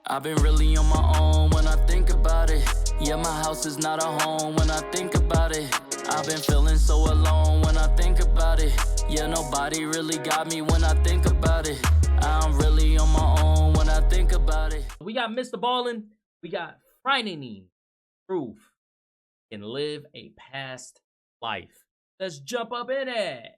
I've been really on my own when I think about it. Yeah, my house is not a home when I think about it. I've been feeling so alone when I think about it. Yeah, nobody really got me when I think about it. I'm really on my own when I think about it. We got Mr. Ballin', we got frightening proof can live a past life. Let's jump up in it.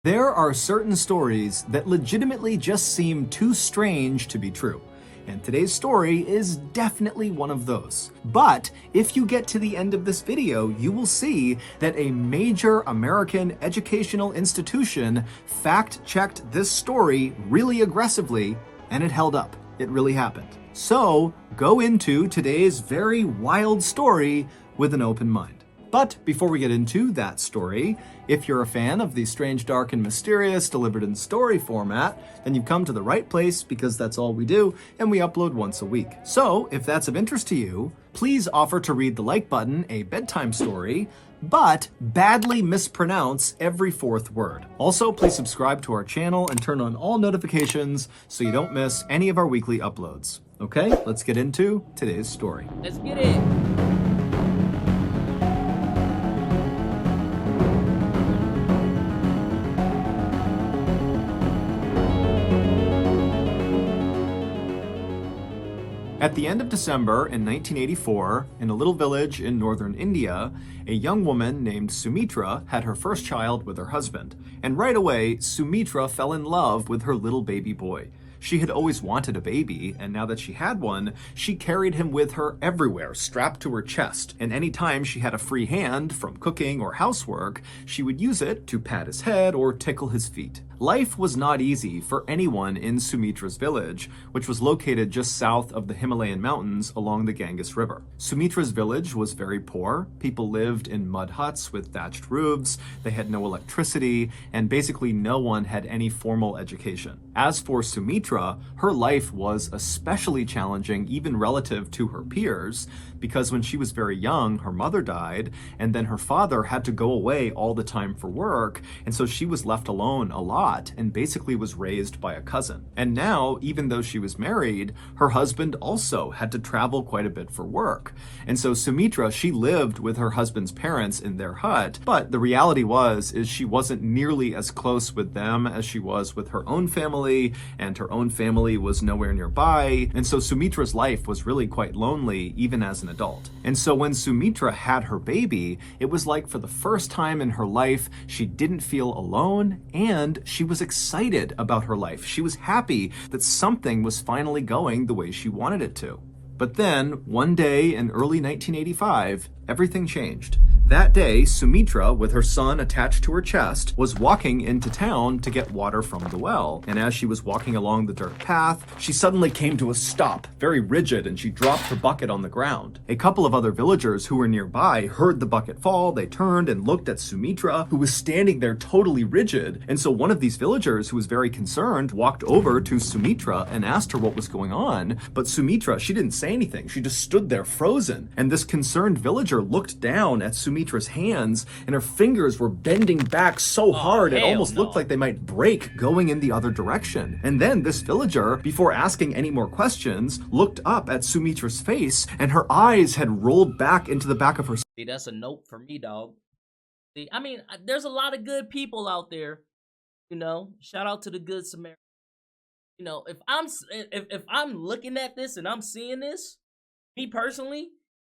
There are certain stories that legitimately just seem too strange to be true. And today's story is definitely one of those. But if you get to the end of this video, you will see that a major American educational institution fact-checked this story really aggressively, and it held up. It really happened. So go into today's very wild story with an open mind. But before we get into that story, if you're a fan of the strange, dark, and mysterious delivered in story format, then you've come to the right place because that's all we do, and we upload once a week. So if that's of interest to you, please offer to read the like button a bedtime story, but badly mispronounce every fourth word. Also, please subscribe to our channel and turn on all notifications so you don't miss any of our weekly uploads. Okay, let's get into today's story. Let's get it. At the end of December in 1984, in a little village in northern India, a young woman named Sumitra had her first child with her husband. And right away, Sumitra fell in love with her little baby boy. She had always wanted a baby, and now that she had one, she carried him with her everywhere, strapped to her chest. And any time she had a free hand from cooking or housework, she would use it to pat his head or tickle his feet. Life was not easy for anyone in Sumitra's village, which was located just south of the Himalayan mountains along the Ganges River. Sumitra's village was very poor. People lived in mud huts with thatched roofs, they had no electricity, and basically no one had any formal education. As for Sumitra, her life was especially challenging even relative to her peers, because when she was very young, her mother died, and then her father had to go away all the time for work, and so she was left alone a lot and basically was raised by a cousin. And now, even though she was married, her husband also had to travel quite a bit for work. And so Sumitra, she lived with her husband's parents in their hut, but the reality is she wasn't nearly as close with them as she was with her own family, and her own family was nowhere nearby. And so Sumitra's life was really quite lonely, even as an adult. And so when Sumitra had her baby, it was like for the first time in her life, she didn't feel alone, and she was excited about her life. She was happy that something was finally going the way she wanted it to. But then, one day in early 1985, everything changed. That day, Sumitra, with her son attached to her chest, was walking into town to get water from the well. And as she was walking along the dirt path, she suddenly came to a stop, very rigid, and she dropped her bucket on the ground. A couple of other villagers who were nearby heard the bucket fall. They turned and looked at Sumitra, who was standing there totally rigid. And so one of these villagers, who was very concerned, walked over to Sumitra and asked her what was going on. But Sumitra, she didn't say anything. She just stood there frozen. And this concerned villager looked down at Sumitra's hands, and her fingers were bending back so hard it almost looked like they might break going in the other direction. And then this villager, before asking any more questions, looked up at Sumitra's face, and her eyes had rolled back into the back of her. See, that's a note for me, dog. See, I mean, there's a lot of good people out there, you know. Shout out to the Good Samaritan. You know, if I'm looking at this and I'm seeing this, me personally,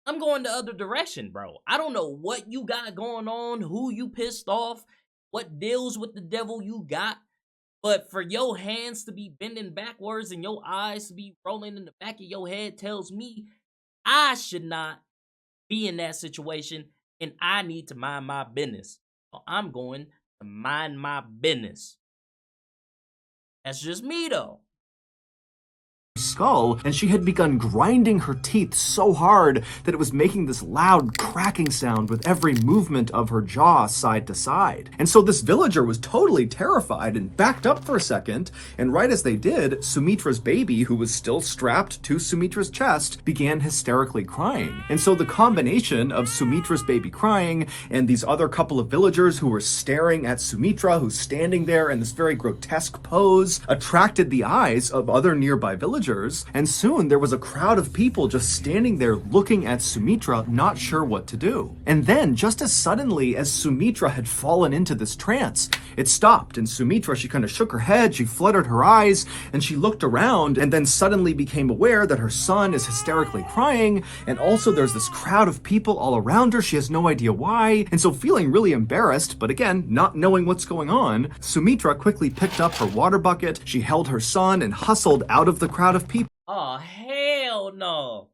I'm going the other direction, bro. I don't know what you got going on, who you pissed off, what deals with the devil you got, but for your hands to be bending backwards and your eyes to be rolling in the back of your head tells me I should not be in that situation and I need to mind my business. So I'm going to mind my business. That's just me, though. Skull, and she had begun grinding her teeth so hard that it was making this loud cracking sound with every movement of her jaw side to side. And so this villager was totally terrified and backed up for a second, and right as they did, Sumitra's baby, who was still strapped to Sumitra's chest, began hysterically crying. And so the combination of Sumitra's baby crying and these other couple of villagers who were staring at Sumitra, who's standing there in this very grotesque pose, attracted the eyes of other nearby villagers villagers, and soon there was a crowd of people just standing there looking at Sumitra, not sure what to do. And then, just as suddenly as Sumitra had fallen into this trance, it stopped, and Sumitra, she kind of shook her head, she fluttered her eyes, and she looked around, and then suddenly became aware that her son is hysterically crying, and also there's this crowd of people all around her. She has no idea why, and so feeling really embarrassed, but again, not knowing what's going on, Sumitra quickly picked up her water bucket, she held her son, and hustled out of the crowd of people. Oh, hell no.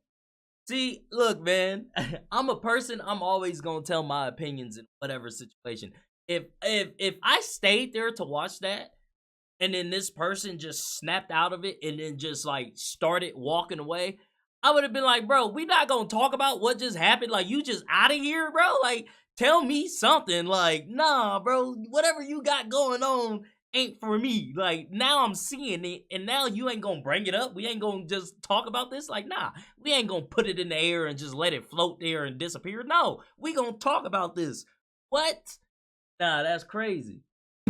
See, look, man, I'm a person, I'm always gonna tell my opinions in whatever situation. If I stayed there to watch that, and then this person just snapped out of it and then just like started walking away, I would have been like, bro, we not gonna talk about what just happened. Like, you just out of here, bro. Like, tell me something. Like, nah, bro, whatever you got going on ain't for me. Like, now I'm seeing it, and now you ain't gonna bring it up. We ain't gonna just talk about this. Like, nah, we ain't gonna put it in the air and just let it float there and disappear. No, we gonna talk about this. What? Nah, that's crazy.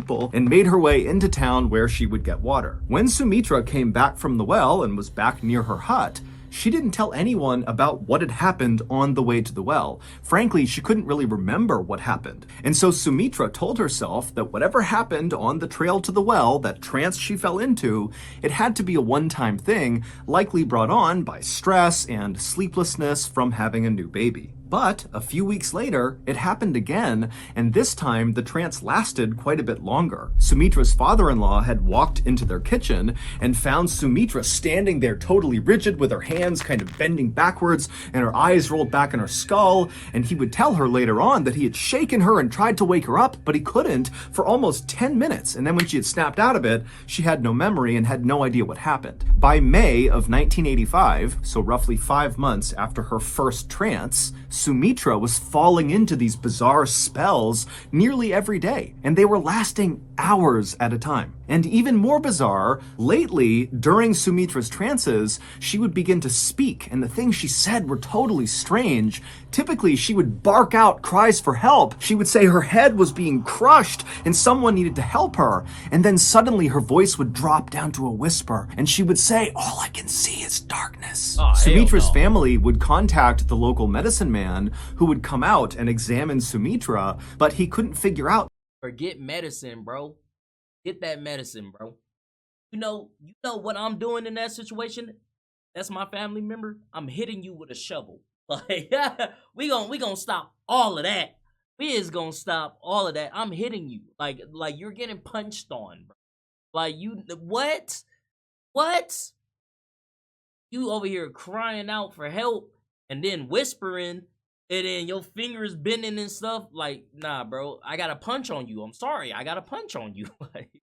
And made her way into town where she would get water. When Sumitra came back from the well and was back near her hut, she didn't tell anyone about what had happened on the way to the well. Frankly, she couldn't really remember what happened. And so Sumitra told herself that whatever happened on the trail to the well, that trance she fell into, it had to be a one-time thing, likely brought on by stress and sleeplessness from having a new baby. But a few weeks later, it happened again, and this time the trance lasted quite a bit longer. Sumitra's father-in-law had walked into their kitchen and found Sumitra standing there totally rigid with her hands kind of bending backwards and her eyes rolled back in her skull, and he would tell her later on that he had shaken her and tried to wake her up, but he couldn't for almost 10 minutes, and then when she had snapped out of it, she had no memory and had no idea what happened. By May of 1985, so roughly 5 months after her first trance, Sumitra was falling into these bizarre spells nearly every day, and they were lasting hours at a time. And even more bizarre, lately, during Sumitra's trances, she would begin to speak, and the things she said were totally strange. Typically, she would bark out cries for help. She would say her head was being crushed and someone needed to help her. And then suddenly her voice would drop down to a whisper, and she would say, "All I can see is darkness." Oh, Sumitra's hell no. family would contact the local medicine man who would come out and examine Sumitra, but he couldn't figure out. Forget medicine, bro. Get that medicine, bro. You know what I'm doing in that situation? That's my family member. I'm hitting you with a shovel. Like, we gonna stop all of that. We is gonna stop all of that. I'm hitting you. Like you're getting punched on, bro. Like, you, what? You over here crying out for help and then whispering, and then your fingers bending and stuff. Like, nah, bro, I got a punch on you. I'm sorry, I got a punch on you. Like,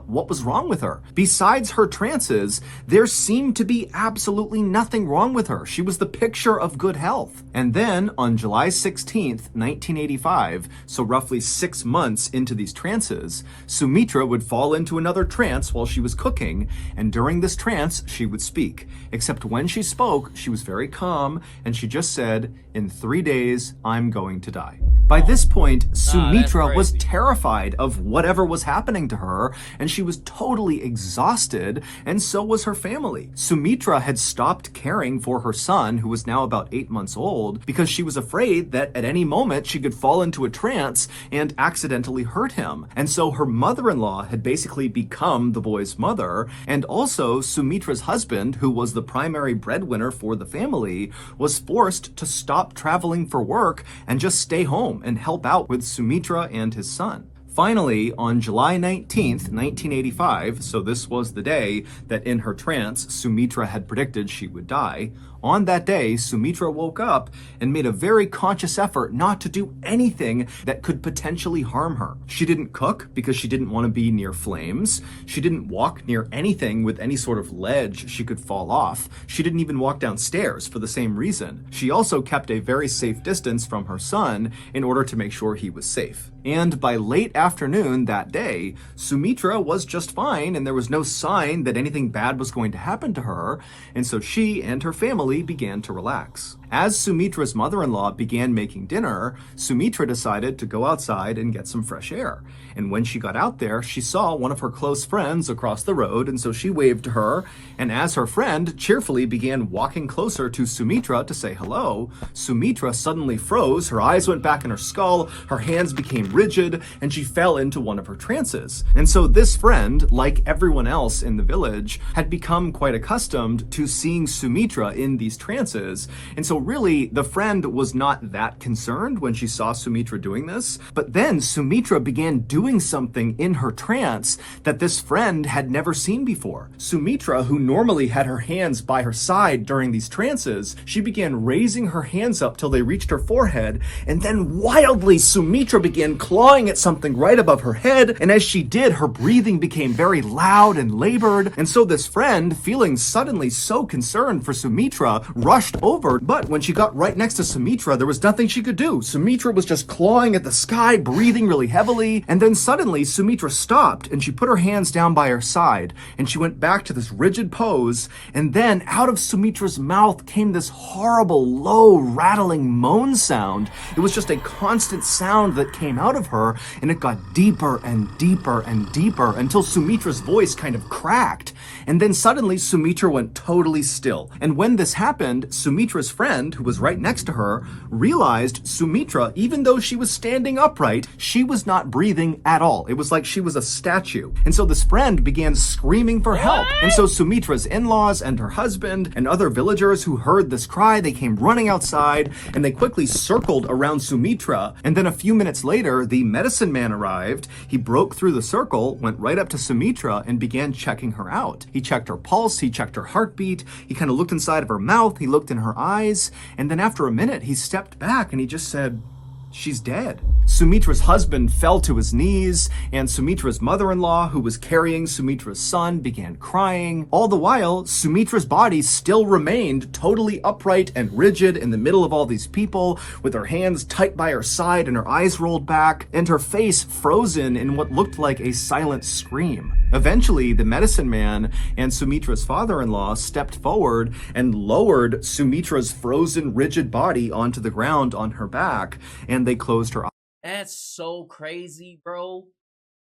What was wrong with her? Besides her trances, there seemed to be absolutely nothing wrong with her. She was the picture of good health. And then, on July 16th, 1985, so roughly 6 months into these trances, Sumitra would fall into another trance while she was cooking, and during this trance, she would speak. Except when she spoke, she was very calm, and she just said, "In 3 days, I'm going to die." By this point, Sumitra was terrified of whatever was happening to her, and she was totally exhausted, and so was her family. Sumitra had stopped caring for her son, who was now about 8 months old, because she was afraid that at any moment she could fall into a trance and accidentally hurt him. And so her mother-in-law had basically become the boy's mother, and also Sumitra's husband, who was the primary breadwinner for the family, was forced to stop traveling for work and just stay home and help out with Sumitra and his son. Finally, on July 19th, 1985, so this was the day that in her trance, Sumitra had predicted she would die, on that day, Sumitra woke up and made a very conscious effort not to do anything that could potentially harm her. She didn't cook because she didn't want to be near flames. She didn't walk near anything with any sort of ledge she could fall off. She didn't even walk downstairs for the same reason. She also kept a very safe distance from her son in order to make sure he was safe. And by late afternoon that day, Sumitra was just fine and there was no sign that anything bad was going to happen to her, and so she and her family began to relax. As Sumitra's mother-in-law began making dinner, Sumitra decided to go outside and get some fresh air. And when she got out there, she saw one of her close friends across the road, and so she waved to her. And as her friend cheerfully began walking closer to Sumitra to say hello, Sumitra suddenly froze, her eyes went back in her skull, her hands became rigid, and she fell into one of her trances. And so this friend, like everyone else in the village, had become quite accustomed to seeing Sumitra in these trances. And so really, the friend was not that concerned when she saw Sumitra doing this. But then Sumitra began doing something in her trance that this friend had never seen before. Sumitra, who normally had her hands by her side during these trances, she began raising her hands up till they reached her forehead, and then wildly Sumitra began clawing at something right above her head, and as she did, her breathing became very loud and labored. And so this friend, feeling suddenly so concerned for Sumitra, rushed over, but when she got right next to Sumitra, there was nothing she could do. Sumitra was just clawing at the sky, breathing really heavily, and then suddenly Sumitra stopped and she put her hands down by her side and she went back to this rigid pose, and then out of Sumitra's mouth came this horrible, low, rattling moan sound. It was just a constant sound that came out of her, and it got deeper and deeper and deeper until Sumitra's voice kind of cracked. And then suddenly Sumitra went totally still. And when this happened, Sumitra's friend, who was right next to her, realized Sumitra, even though she was standing upright, she was not breathing at all. It was like she was a statue. And so this friend began screaming for help. And so Sumitra's in-laws and her husband and other villagers who heard this cry, they came running outside and they quickly circled around Sumitra. And then a few minutes later, the medicine man arrived. He broke through the circle, went right up to Sumitra and began checking her out. He checked her pulse, he checked her heartbeat, he kind of looked inside of her mouth, he looked in her eyes, and then after a minute, he stepped back and he just said, "She's dead." Sumitra's husband fell to his knees, and Sumitra's mother-in-law, who was carrying Sumitra's son, began crying. All the while, Sumitra's body still remained totally upright and rigid in the middle of all these people, with her hands tight by her side and her eyes rolled back, and her face frozen in what looked like a silent scream. Eventually, the medicine man and Sumitra's father-in-law stepped forward and lowered Sumitra's frozen, rigid body onto the ground on her back, and they closed her eyes. That's so crazy, bro.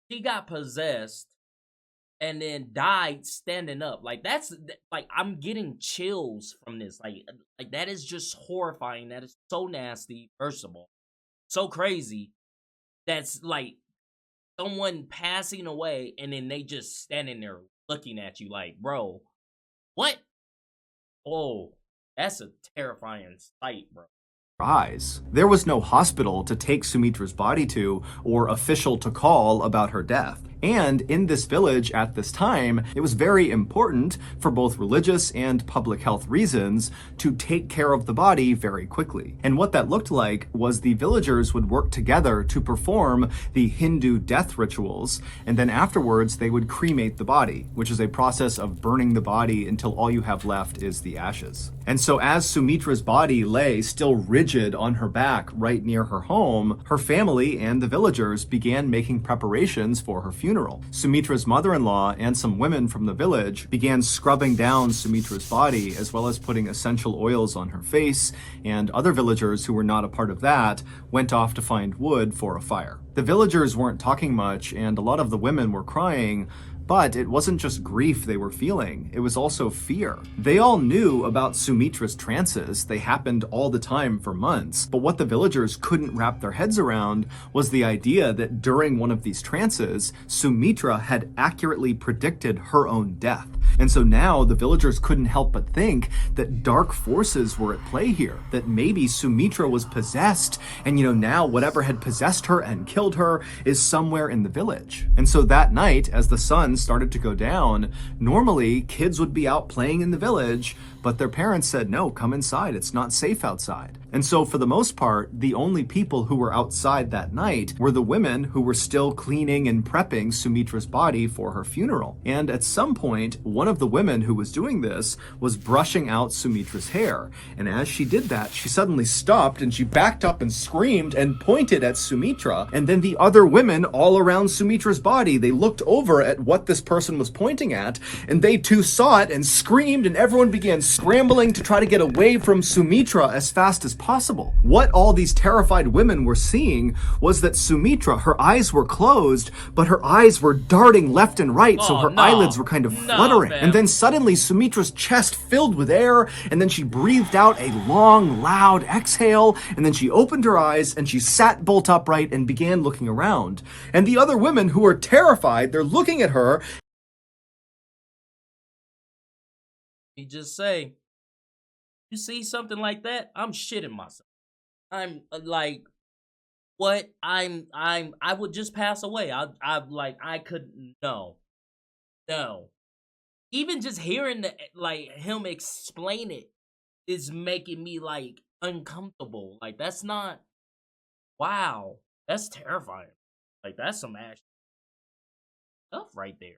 She got possessed and then died standing up. Like, that's like, I'm getting chills from this. Like that is just horrifying. That is so nasty. First of all, so crazy. That's like someone passing away and then they just standing there looking at you like, bro, what? Oh, that's a terrifying sight, bro. Eyes. There was no hospital to take Sumitra's body to or official to call about her death. And in this village at this time, it was very important for both religious and public health reasons to take care of the body very quickly. And what that looked like was the villagers would work together to perform the Hindu death rituals, and then afterwards they would cremate the body, which is a process of burning the body until all you have left is the ashes. And so as Sumitra's body lay still rigid on her back right near her home, her family and the villagers began making preparations for her funeral. Sumitra's mother-in-law and some women from the village began scrubbing down Sumitra's body, as well as putting essential oils on her face, and other villagers who were not a part of that went off to find wood for a fire. The villagers weren't talking much, and a lot of the women were crying, but it wasn't just grief they were feeling, it was also fear. They all knew about Sumitra's trances, they happened all the time for months, but what the villagers couldn't wrap their heads around was the idea that during one of these trances, Sumitra had accurately predicted her own death. And so now the villagers couldn't help but think that dark forces were at play here, that maybe Sumitra was possessed, and now whatever had possessed her and killed her is somewhere in the village. And so that night, as the sun started to go down, normally kids would be out playing in the village, but their parents said, no, come inside, it's not safe outside. And so for the most part, the only people who were outside that night were the women who were still cleaning and prepping Sumitra's body for her funeral. And at some point, one of the women who was doing this was brushing out Sumitra's hair. And as she did that, she suddenly stopped and she backed up and screamed and pointed at Sumitra. And then the other women all around Sumitra's body, they looked over at what this person was pointing at, and they too saw it and screamed, and everyone began scrambling to try to get away from Sumitra as fast as possible. What all these terrified women were seeing was that Sumitra, her eyes were closed, but her eyes were darting left and right, so her eyelids were kind of fluttering. And then suddenly Sumitra's chest filled with air, and then she breathed out a long, loud exhale, and then she opened her eyes and she sat bolt upright and began looking around. And the other women who are terrified, they're looking at her. You just say, you see something like that, I'm shitting myself. I'm like, what? I would just pass away. I couldn't. No. Even just hearing him explain it is making me like uncomfortable. Like, that's not. Wow, that's terrifying. Like, that's some action stuff right there.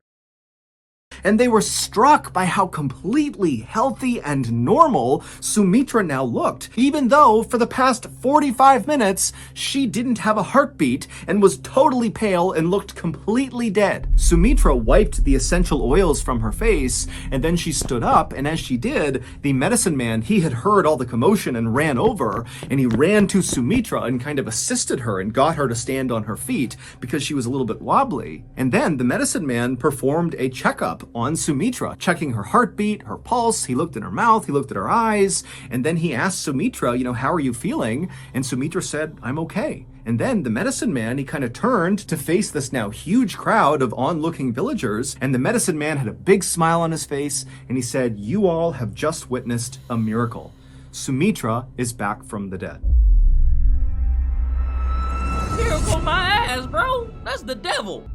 And they were struck by how completely healthy and normal Sumitra now looked, even though for the past 45 minutes, she didn't have a heartbeat and was totally pale and looked completely dead. Sumitra wiped the essential oils from her face, and then she stood up, and as she did, the medicine man, he had heard all the commotion and ran over, and he ran to Sumitra and kind of assisted her and got her to stand on her feet because she was a little bit wobbly. And then the medicine man performed a checkup on Sumitra, checking her heartbeat, her pulse. He looked in her mouth, he looked at her eyes, and then he asked Sumitra, how are you feeling? And Sumitra said, I'm okay. And then the medicine man, he kind of turned to face this now huge crowd of onlooking villagers, and the medicine man had a big smile on his face, and he said, you all have just witnessed a miracle. Sumitra is back from the dead. Miracle my ass, bro. That's the devil.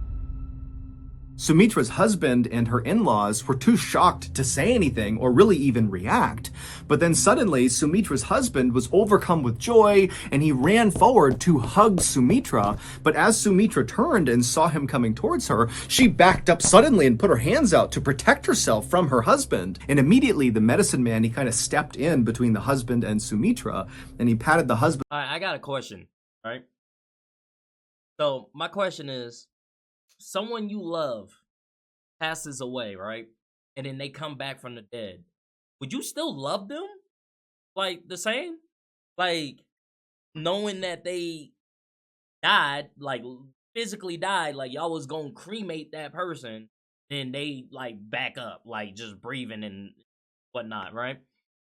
Sumitra's husband and her in-laws were too shocked to say anything or really even react. But then suddenly, Sumitra's husband was overcome with joy and he ran forward to hug Sumitra. But as Sumitra turned and saw him coming towards her, she backed up suddenly and put her hands out to protect herself from her husband. And immediately the medicine man, he kind of stepped in between the husband and Sumitra and he patted the husband. All right, I got a question, right? So my question is, someone you love passes away, right? And then they come back from the dead. Would you still love them? Like, the same? Like, knowing that they died, like, physically died, like, y'all was gonna cremate that person, then they, like, back up, like, just breathing and whatnot, right?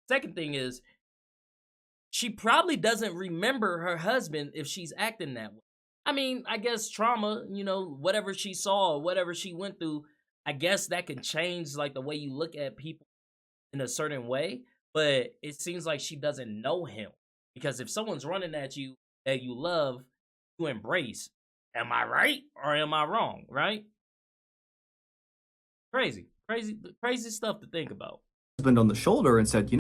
Second thing is, she probably doesn't remember her husband if she's acting that way. I mean, I guess trauma, whatever she saw or whatever she went through, I guess that can change like the way you look at people in a certain way. But it seems like she doesn't know him, because if someone's running at you that you love, you embrace. Am I right or am I wrong? Right? Crazy stuff to think about. On the shoulder and said,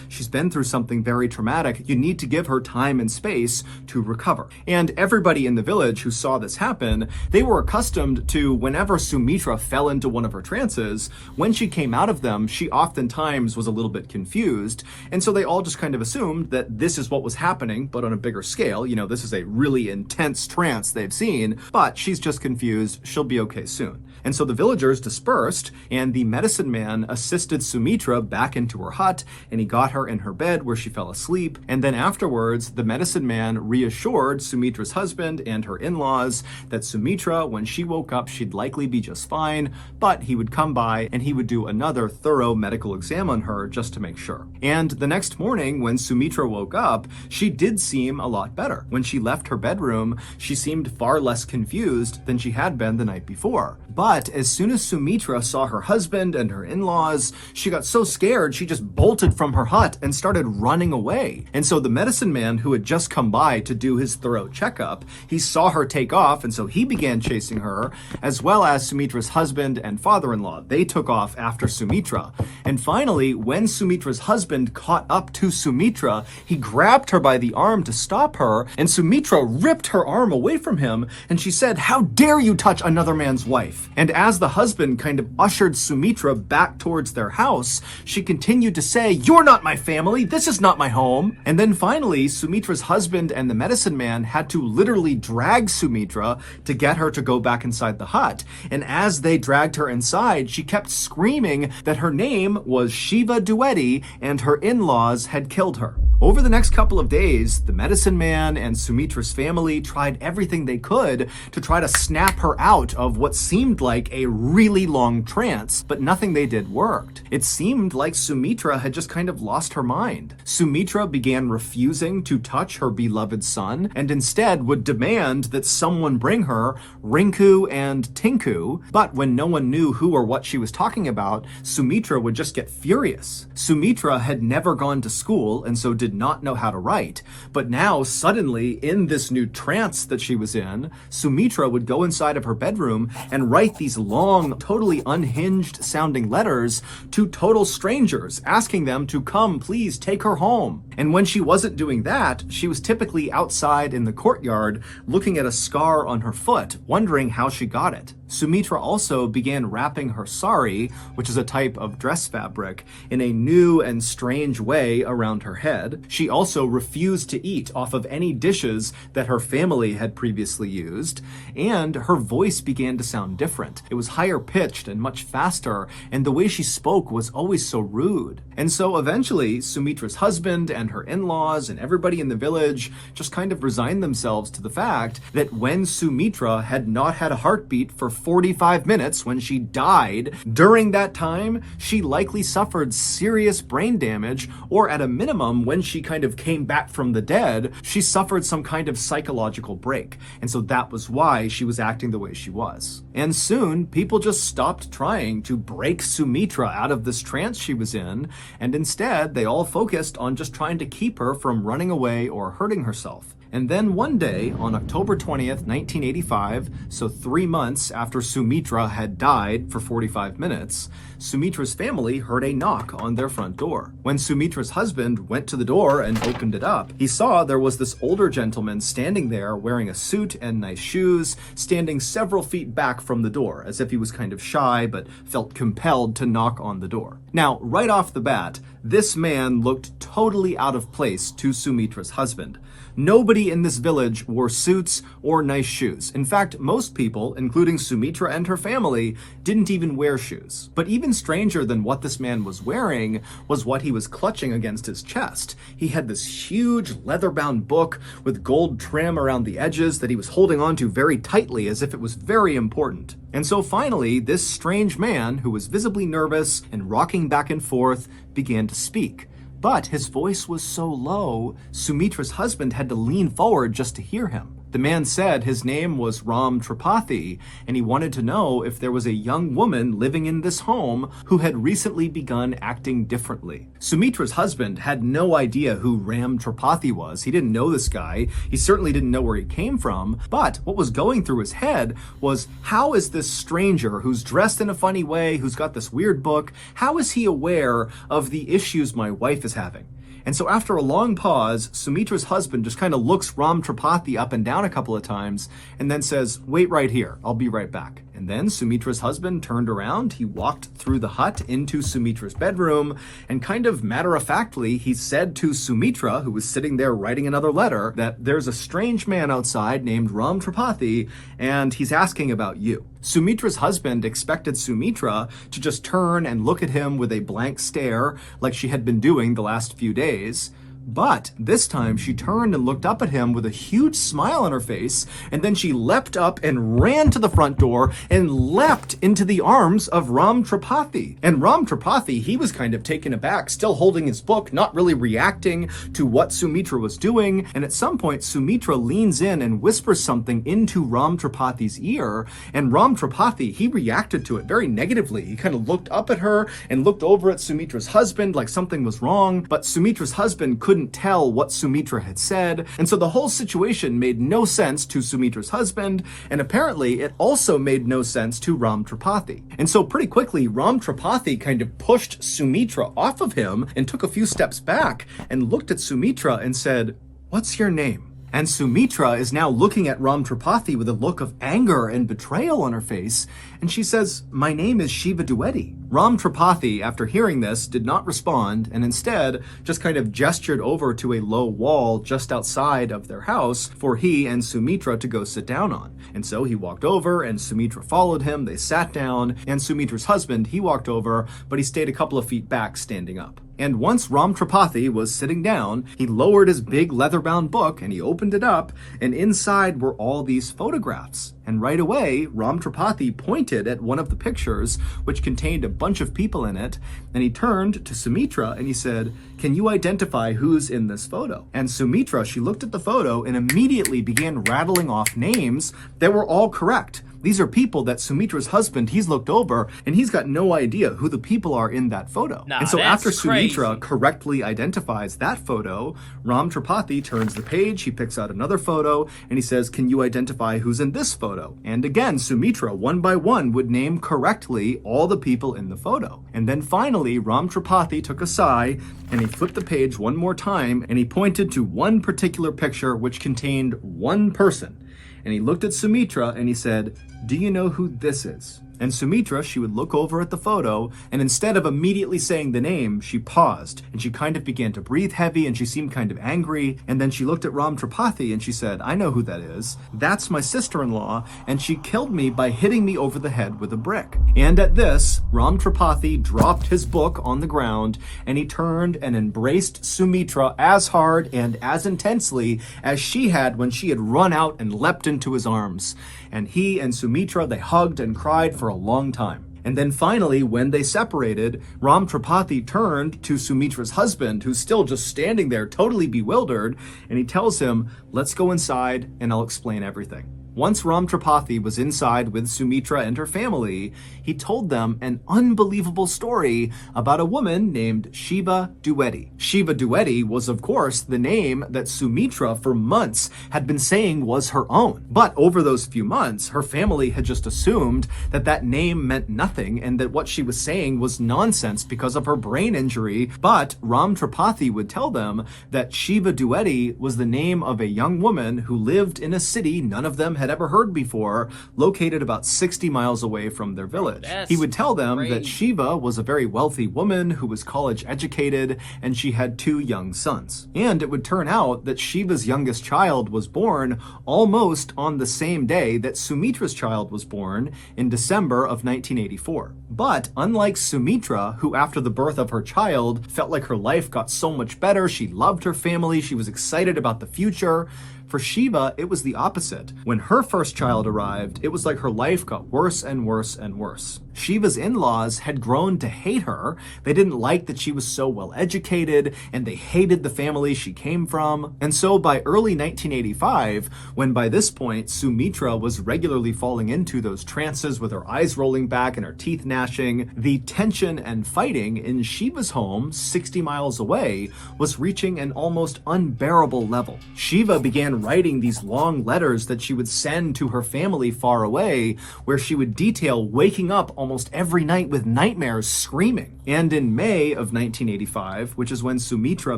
she's been through something very traumatic. You need to give her time and space to recover. And everybody in the village who saw this happen, they were accustomed to whenever Sumitra fell into one of her trances, when she came out of them, she oftentimes was a little bit confused. And so they all just kind of assumed that this is what was happening, but on a bigger scale. This is a really intense trance they've seen, but she's just confused. She'll be okay soon. And so the villagers dispersed, and the medicine man assisted Sumitra back into her hut, and he got her in her bed where she fell asleep. And then afterwards, the medicine man reassured Sumitra's husband and her in-laws that Sumitra, when she woke up, she'd likely be just fine, but he would come by and he would do another thorough medical exam on her just to make sure. And the next morning, when Sumitra woke up, she did seem a lot better. When she left her bedroom, she seemed far less confused than she had been the night before. But as soon as Sumitra saw her husband and her in-laws, she got so scared she just bolted from her hut and started running away. And so the medicine man who had just come by to do his thorough checkup, he saw her take off, and so he began chasing her, as well as Sumitra's husband and father-in-law. They took off after Sumitra. And finally, when Sumitra's husband caught up to Sumitra, he grabbed her by the arm to stop her, and Sumitra ripped her arm away from him, and she said, "How dare you touch another man's wife?" And as the husband kind of ushered Sumitra back towards their house, she continued to say, "You're not my family, this is not my home." And then finally, Sumitra's husband and the medicine man had to literally drag Sumitra to get her to go back inside the hut. And as they dragged her inside, she kept screaming that her name was Shiva Dwivedi and her in-laws had killed her. Over the next couple of days, the medicine man and Sumitra's family tried everything they could to try to snap her out of what seemed like a really long trance, but nothing they did worked. It seemed like Sumitra had just kind of lost her mind. Sumitra began refusing to touch her beloved son, and instead would demand that someone bring her Rinku and Tinku, but when no one knew who or what she was talking about, Sumitra would just get furious. Sumitra had never gone to school, and so did not know how to write, but now suddenly in this new trance that she was in, Sumitra would go inside of her bedroom and write these long, totally unhinged sounding letters to total strangers, asking them to come please take her home. And when she wasn't doing that, she was typically outside in the courtyard looking at a scar on her foot, wondering how she got it. Sumitra also began wrapping her sari, which is a type of dress fabric, in a new and strange way around her head. She also refused to eat off of any dishes that her family had previously used, and her voice began to sound different. It was higher pitched and much faster, and the way she spoke was always so rude. And so eventually, Sumitra's husband and her in-laws and everybody in the village just kind of resigned themselves to the fact that when Sumitra had not had a heartbeat for 45 minutes when she died, during that time, she likely suffered serious brain damage, or at a minimum, when she kind of came back from the dead, she suffered some kind of psychological break. And so that was why she was acting the way she was. And soon, people just stopped trying to break Sumitra out of this trance she was in, and instead, they all focused on just trying to keep her from running away or hurting herself. And then one day, on October 20th, 1985, so 3 months after Sumitra had died for 45 minutes, Sumitra's family heard a knock on their front door. When Sumitra's husband went to the door and opened it up, he saw there was this older gentleman standing there wearing a suit and nice shoes, standing several feet back from the door, as if he was kind of shy but felt compelled to knock on the door. Now, right off the bat, this man looked totally out of place to Sumitra's husband. Nobody in this village wore suits or nice shoes. In fact, most people, including Sumitra and her family, didn't even wear shoes. But even stranger than what this man was wearing was what he was clutching against his chest. He had this huge leather-bound book with gold trim around the edges that he was holding onto very tightly as if it was very important. And so finally, this strange man, who was visibly nervous and rocking back and forth, began to speak. But his voice was so low, Sumitra's husband had to lean forward just to hear him. The man said his name was Ram Tripathi, and he wanted to know if there was a young woman living in this home who had recently begun acting differently. Sumitra's husband had no idea who Ram Tripathi was. He didn't know this guy. He certainly didn't know where he came from. But what was going through his head was, how is this stranger who's dressed in a funny way, who's got this weird book, how is he aware of the issues my wife is having? And so after a long pause, Sumitra's husband just kind of looks Ram Tripathi up and down a couple of times and then says, "Wait right here, I'll be right back." And then Sumitra's husband turned around, he walked through the hut into Sumitra's bedroom, and kind of matter-of-factly, he said to Sumitra, who was sitting there writing another letter, that there's a strange man outside named Ram Tripathi, and he's asking about you. Sumitra's husband expected Sumitra to just turn and look at him with a blank stare, like she had been doing the last few days. But this time she turned and looked up at him with a huge smile on her face, and then she leapt up and ran to the front door and leapt into the arms of Ram Tripathi. And Ram Tripathi, he was kind of taken aback, still holding his book, not really reacting to what Sumitra was doing. And at some point, Sumitra leans in and whispers something into Ram Tripathi's ear, and Ram Tripathi, he reacted to it very negatively. He kind of looked up at her and looked over at Sumitra's husband like something was wrong, but Sumitra's husband couldn't tell what Sumitra had said, and so the whole situation made no sense to Sumitra's husband, and apparently it also made no sense to Ram Tripathi. And so pretty quickly, Ram Tripathi kind of pushed Sumitra off of him and took a few steps back and looked at Sumitra and said, "What's your name?" And Sumitra is now looking at Ram Tripathi with a look of anger and betrayal on her face, and she says, "My name is Shiva Dwivedi." Ram Tripathi, after hearing this, did not respond, and instead just kind of gestured over to a low wall just outside of their house for he and Sumitra to go sit down on. And so he walked over, and Sumitra followed him. They sat down, and Sumitra's husband, he walked over, but he stayed a couple of feet back standing up. And once Ram Tripathi was sitting down, he lowered his big leather-bound book and he opened it up, and inside were all these photographs. And right away, Ram Tripathi pointed at one of the pictures, which contained a bunch of people in it, and he turned to Sumitra and he said, "Can you identify who's in this photo?" And Sumitra, she looked at the photo and immediately began rattling off names that were all correct. These are people that Sumitra's husband, he's looked over, and he's got no idea who the people are in that photo. And so after Sumitra correctly identifies that photo, Ram Tripathi turns the page, he picks out another photo, and he says, "Can you identify who's in this photo?" And again, Sumitra, one by one, would name correctly all the people in the photo. And then finally, Ram Tripathi took a sigh, and he flipped the page one more time, and he pointed to one particular picture which contained one person. And he looked at Sumitra and he said, "Do you know who this is?" And Sumitra, she would look over at the photo, and instead of immediately saying the name, she paused, and she kind of began to breathe heavy, and she seemed kind of angry, and then she looked at Ram Tripathi, and she said, "I know who that is. That's my sister-in-law, and she killed me by hitting me over the head with a brick." And at this, Ram Tripathi dropped his book on the ground, and he turned and embraced Sumitra as hard and as intensely as she had when she had run out and leapt into his arms. And he and Sumitra, they hugged and cried for a long time. And then finally, when they separated, Ram Tripathi turned to Sumitra's husband, who's still just standing there totally bewildered, and he tells him, "Let's go inside and I'll explain everything." Once Ram Tripathi was inside with Sumitra and her family, he told them an unbelievable story about a woman named Shiva Dwivedi. Shiva Dwivedi was, of course, the name that Sumitra for months had been saying was her own. But over those few months, her family had just assumed that that name meant nothing and that what she was saying was nonsense because of her brain injury. But Ram Tripathi would tell them that Shiva Dwivedi was the name of a young woman who lived in a city none of them had ever heard before, located about 60 miles away from their village. He would tell them that Shiva was a very wealthy woman who was college educated, and she had 2 young sons. And it would turn out that Shiva's youngest child was born almost on the same day that Sumitra's child was born, in December of 1984. But unlike Sumitra, who after the birth of her child felt like her life got so much better, she loved her family, she was excited about the future, for Shiva, it was the opposite. When her first child arrived, it was like her life got worse and worse and worse. Shiva's in-laws had grown to hate her. They didn't like that she was so well educated, and they hated the family she came from. And so by early 1985, when by this point Sumitra was regularly falling into those trances with her eyes rolling back and her teeth gnashing, the tension and fighting in Shiva's home, 60 miles away, was reaching an almost unbearable level. Shiva began writing these long letters that she would send to her family far away, where she would detail waking up almost every night with nightmares, screaming. And in May of 1985, which is when Sumitra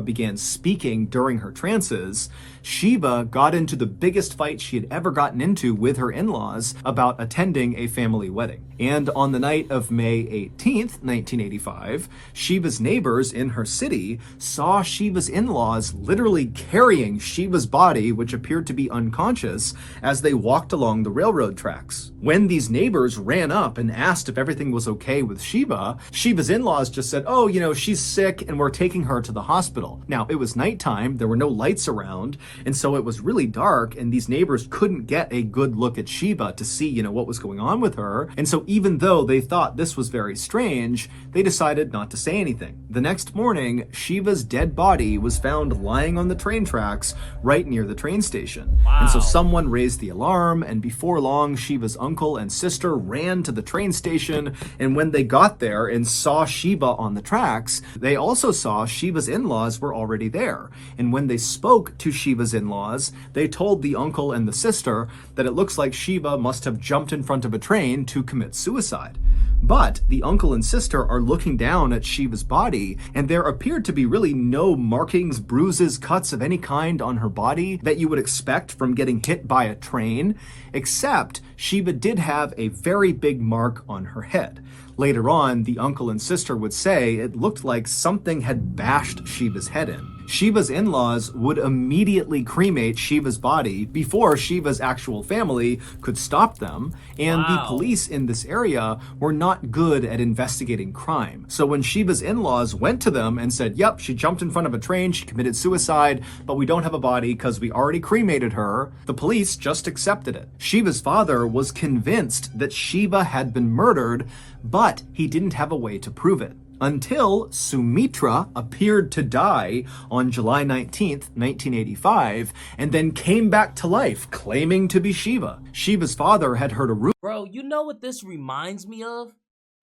began speaking during her trances, Shiva got into the biggest fight she had ever gotten into with her in-laws about attending a family wedding. And on the night of May 18th, 1985, Shiva's neighbors in her city saw Shiva's in-laws literally carrying Shiva's body, which appeared to be unconscious, as they walked along the railroad tracks. When these neighbors ran up and asked if everything was okay with Shiva, Shiva's in-laws just said, "Oh, she's sick and we're taking her to the hospital." Now, it was nighttime, there were no lights around, and so it was really dark, and these neighbors couldn't get a good look at Shiva to see, what was going on with her. And so even though they thought this was very strange, they decided not to say anything. The next morning, Shiva's dead body was found lying on the train tracks right near the train station. Wow. And so someone raised the alarm, and before long, Shiva's uncle and sister ran to the train station, and when they got there and saw Shiva on the tracks, they also saw Shiva's in-laws were already there. And when they spoke to Shiva's in-laws, they told the uncle and the sister that it looks like Shiva must have jumped in front of a train to commit suicide. But the uncle and sister are looking down at Shiva's body, and there appeared to be really no markings, bruises, cuts of any kind on her body that you would expect from getting hit by a train, except Shiva did have a very big mark on her head. Later on, the uncle and sister would say it looked like something had bashed Shiva's head in. Shiva's in-laws would immediately cremate Shiva's body before Shiva's actual family could stop them, and the police in this area were not good at investigating crime. So when Shiva's in-laws went to them and said, yep, she jumped in front of a train, she committed suicide, but we don't have a body because we already cremated her, the police just accepted it. Shiva's father was convinced that Shiva had been murdered, but he didn't have a way to prove it. Until Sumitra appeared to die on July 19th, 1985, and then came back to life, claiming to be Shiva. Shiva's father had heard a rumor. Bro, you know what this reminds me of?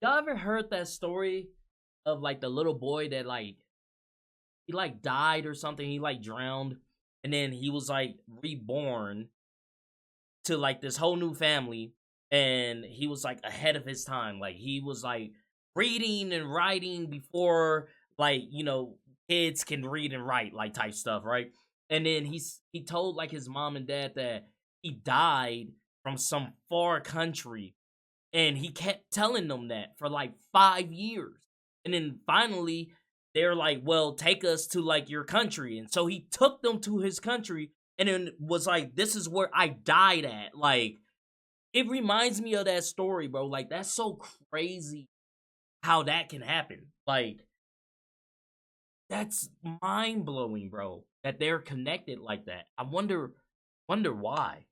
Y'all ever heard that story of like the little boy that he died or something, he drowned, and then he was reborn to this whole new family, and he was ahead of his time. He was reading and writing before kids can read and write type stuff, right? And then he told his mom and dad that he died from some far country, and he kept telling them that for 5 years. And then finally they're like, well, take us to your country. And so he took them to his country and then was this is where I died at. It reminds me of that story, bro. That's so crazy how that can happen. That's mind-blowing, bro, that they're connected like that. I wonder why.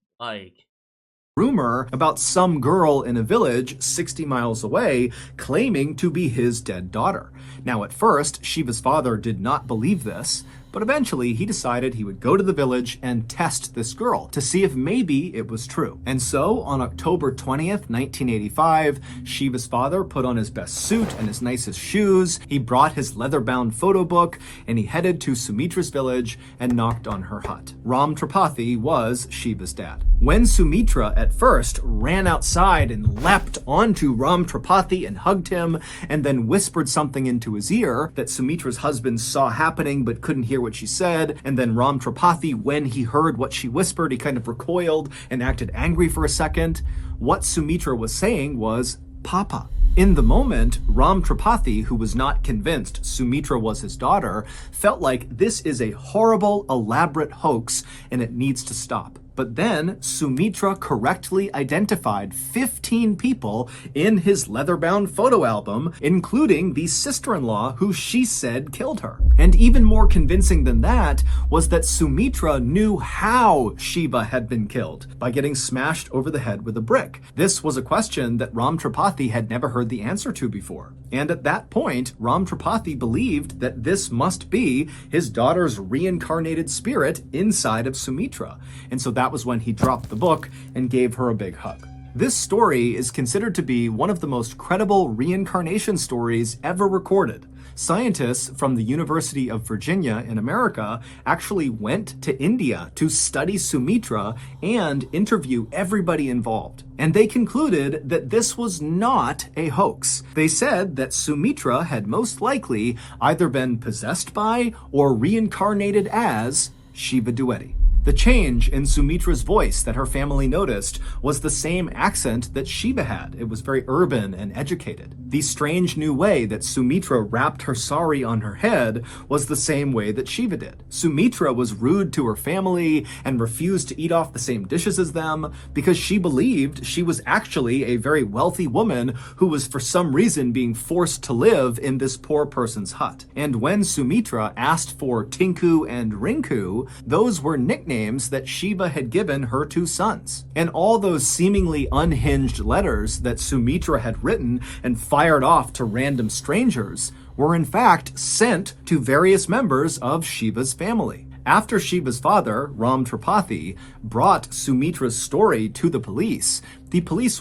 Rumor about some girl in a village 60 miles away claiming to be his dead daughter. Now, at first, Shiva's father did not believe this, but eventually he decided he would go to the village and test this girl to see if maybe it was true. And so, on October 20th, 1985, Shiva's father put on his best suit and his nicest shoes, he brought his leather-bound photo book, and he headed to Sumitra's village and knocked on her hut. Ram Tripathi was Shiva's dad. When Sumitra at first ran outside and leapt onto Ram Tripathi and hugged him, and then whispered something into his ear that Sumitra's husband saw happening but couldn't hear what she said, and then Ram Tripathi, when he heard what she whispered, he kind of recoiled and acted angry for a second. What Sumitra was saying was, Papa. In the moment, Ram Tripathi, who was not convinced Sumitra was his daughter, felt like this is a horrible, elaborate hoax and it needs to stop. But then Sumitra correctly identified 15 people in his leather-bound photo album, including the sister-in-law who she said killed her. And even more convincing than that was that Sumitra knew how Shiva had been killed, by getting smashed over the head with a brick. This was a question that Ram Tripathi had never heard the answer to before. And at that point, Ram Tripathi believed that this must be his daughter's reincarnated spirit inside of Sumitra. And so that was when he dropped the book and gave her a big hug. This story is considered to be one of the most credible reincarnation stories ever recorded. Scientists from the University of Virginia in America actually went to India to study Sumitra and interview everybody involved. And they concluded that this was not a hoax. They said that Sumitra had most likely either been possessed by or reincarnated as Shiva Duety. The change in Sumitra's voice that her family noticed was the same accent that Shiva had. It was very urban and educated. The strange new way that Sumitra wrapped her sari on her head was the same way that Shiva did. Sumitra was rude to her family and refused to eat off the same dishes as them because she believed she was actually a very wealthy woman who was for some reason being forced to live in this poor person's hut. And when Sumitra asked for Tinku and Rinku, those were nicknames that Shiva had given her two sons. And all those seemingly unhinged letters that Sumitra had written and fired off to random strangers were in fact sent to various members of Shiva's family. After Shiva's father, Ram Tripathi, brought Sumitra's story to the police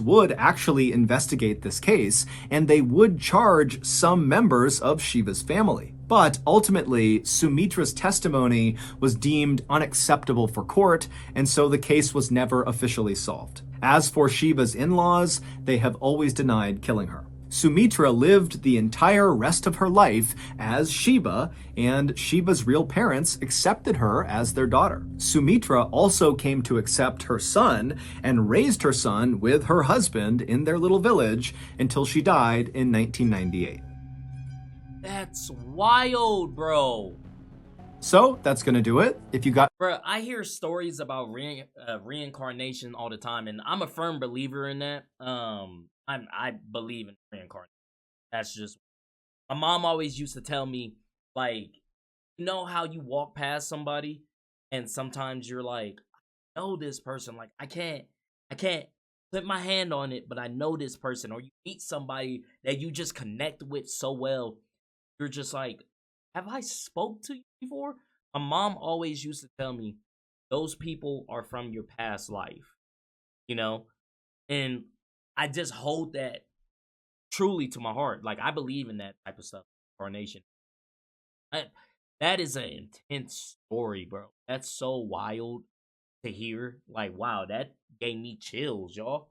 would actually investigate this case, and they would charge some members of Shiva's family. But ultimately, Sumitra's testimony was deemed unacceptable for court, and so the case was never officially solved. As for Shiva's in-laws, they have always denied killing her. Sumitra lived the entire rest of her life as Shiba, and Shiba's real parents accepted her as their daughter. Sumitra also came to accept her son and raised her son with her husband in their little village until she died in 1998. That's wild, bro. So that's gonna do it. If you got Bro, I hear stories about reincarnation all the time, and I'm a firm believer in that. I believe in reincarnation. That's just my mom always used to tell me, like, you know how you walk past somebody, and sometimes you're like, I know this person, like I can't put my hand on it, but I know this person, or you meet somebody that you just connect with so well, you're just like, have I spoke to you before? My mom always used to tell me those people are from your past life, you know? And I just hold that truly to my heart. Like, I believe in that type of stuff, incarnation. That is an intense story, bro. That's so wild to hear. Like, wow, that gave me chills, y'all.